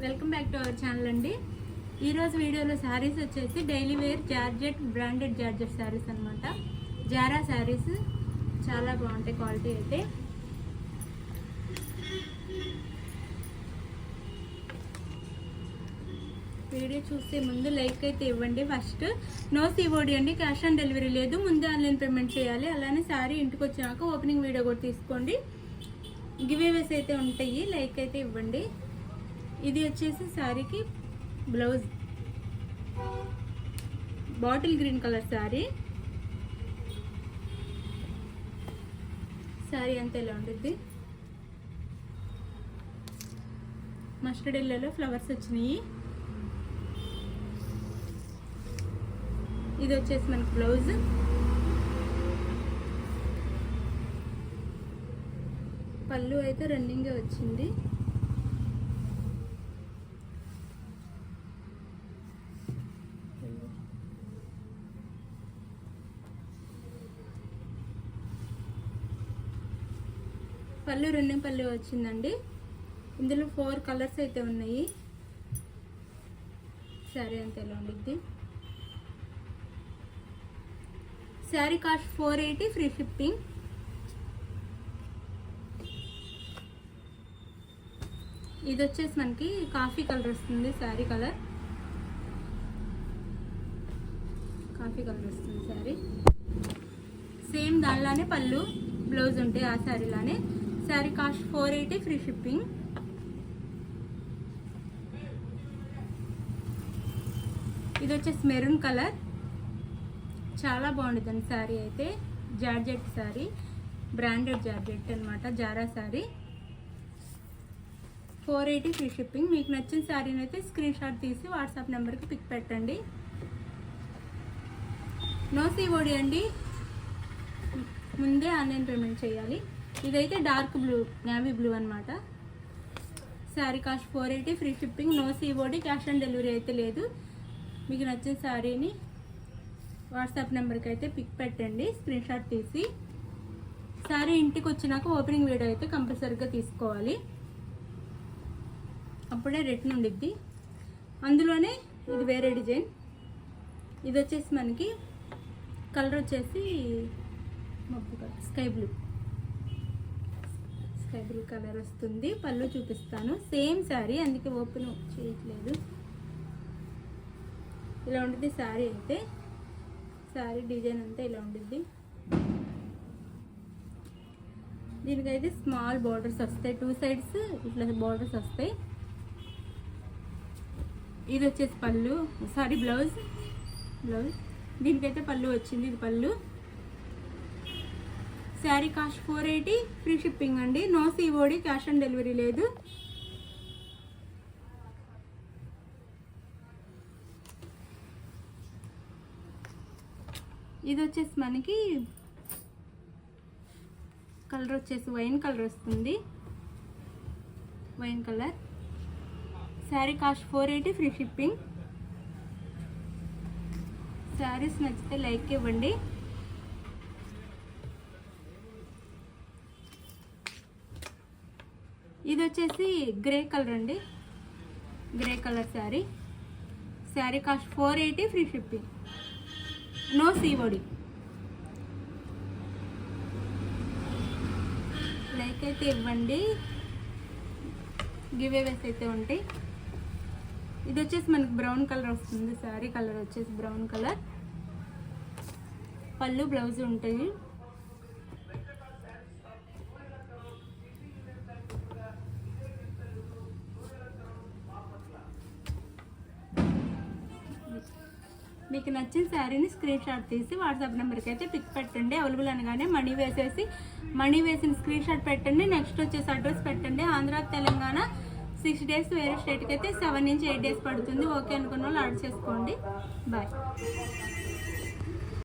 Welcome back to our channel అండి. ఈరోజు వీడియోలో శారీస్ వచ్చేసి daily wear georgette branded georgette saris అనమాట. జారా శారీస్ చాలా బాగుంటాయి క్వాలిటీ అయితే. వీడియో చూసే ముందు లైక్ అయితే ఇవ్వండి. ఫస్ట్ నో సిఓడి అండి, క్యాష్ ఆన్ డెలివరీ లేదు, ముందే ఆన్లైన్ పేమెంట్ చేయాలి. అలానే శారీ ఇంటికి వచ్చినాక ఓపెనింగ్ వీడియో కూడా తీసుకోండి. గివేవేస్ అయితే ఉంటాయి, లైక్ అయితే ఇవ్వండి. ఇది వచ్చేసి శారీకి blouse, bottle green colour sari. Sari అంతా ఇలా ఉంటుంది. మస్టర్డ్ ఎల్లోలో ఫ్లవర్స్ వచ్చినాయి. ఇది వచ్చేసి మనకి బ్లౌజ్. పళ్ళు అయితే రన్నింగ్గా వచ్చింది. పళ్ళు రన్నింగ్ పళ్ళు వచ్చిందండి. ఇందులో 4 కలర్స్ అయితే ఉన్నాయి. శారీ అంతా ఎలా ఉండిద్ది. Sari cost 480, free shipping. ఇది వచ్చేసి మనకి కాఫీ కలర్ వస్తుంది. శారీ కలర్ కాఫీ కలర్ వస్తుంది. శారీ సేమ్ దానిలానే పళ్ళు బ్లౌజ్ ఉంటాయి ఆ శారీలానే. Sari cost 480, free shipping. ఇది వచ్చేసి మెరూన్ కలర్, చాలా బాగుంటుందండి శారీ అయితే. జార్జెట్ శారీ, బ్రాండెడ్ జార్జెట్ అనమాట, జారా శారీ. 480, free shipping. మీకు నచ్చిన శారీని అయితే స్క్రీన్ షాట్ తీసి వాట్సాప్ నెంబర్కి పిక్ పెట్టండి. నో సిఓడి అండి, ముందే ఆన్లైన్ పేమెంట్ చేయాలి. ఇదైతే డార్క్ బ్లూ, నేవీ బ్లూ అనమాట. Sari cost 480, free shipping. No COD, cash on delivery అయితే లేదు. మీకు నచ్చిన శారీని వాట్సాప్ నెంబర్కి అయితే పిక్ పెట్టండి స్క్రీన్ షాట్ తీసి. శారీ ఇంటికి వచ్చినాక ఓపెనింగ్ వీడియో అయితే కంపల్సరీగా తీసుకోవాలి, అప్పుడే రిటర్న్ ఉండిద్ది. అందులోనే ఇది వేరే డిజైన్. ఇది వచ్చేసి మనకి కలర్ వచ్చేసి మబ్బు కలర్, స్కై బ్లూ కలర్ వస్తుంది. పళ్ళు చూపిస్తాను. సేమ్ శారీ, అందుకే ఓపెన్ చేయట్లేదు. ఇలా ఉంటుంది శారీ అయితే. శారీ డిజైన్ అంతా ఇలా ఉంటుంది. దీనికైతే స్మాల్ బార్డర్స్ వస్తాయి, 2 సైడ్స్ ఇట్లా బార్డర్స్ వస్తాయి. ఇది వచ్చేసి పళ్ళు, సారీ బ్లౌజ్. దీనికైతే పళ్ళు వచ్చింది. ఇది పళ్ళు. శారీ కాస్ట్ 480, ఫ్రీ షిప్పింగ్ అండి. No COD, cash on delivery లేదు. ఇది వచ్చేసి మనకి కలర్ వచ్చేసి వైన్ కలర్ వస్తుంది. Wine colour. Sari cost 480, free shipping. Saris నచ్చితే లైక్ ఇవ్వండి. ఇది వచ్చేసి గ్రే కలర్ అండి, grey colour sari. Sari cost 480, free shipping. No COD. Like అయితే ఇవ్వండి, గివేవేస్ అయితే ఉంటాయి. ఇది వచ్చేసి మనకి బ్రౌన్ కలర్ వస్తుంది. శారీ కలర్ వచ్చేసి బ్రౌన్ కలర్. పళ్ళు బ్లౌజ్ ఉంటాయి. మీకు నచ్చిన శారీని స్క్రీన్ షాట్ తీసి వాట్సాప్ నెంబర్కి అయితే పిక్ పెట్టండి. అవైలబుల్ అనగానే మనీ వేసిన స్క్రీన్ షాట్ పెట్టండి. నెక్స్ట్ వచ్చేసి అడ్రస్ పెట్టండి. ఆంధ్ర, తెలంగాణ 6 డేస్, వేరే స్టేట్కి అయితే 7 నుంచి 8 డేస్ పడుతుంది. ఓకే అనుకున్న వాళ్ళు ఆర్డర్ చేసుకోండి. బాయ్.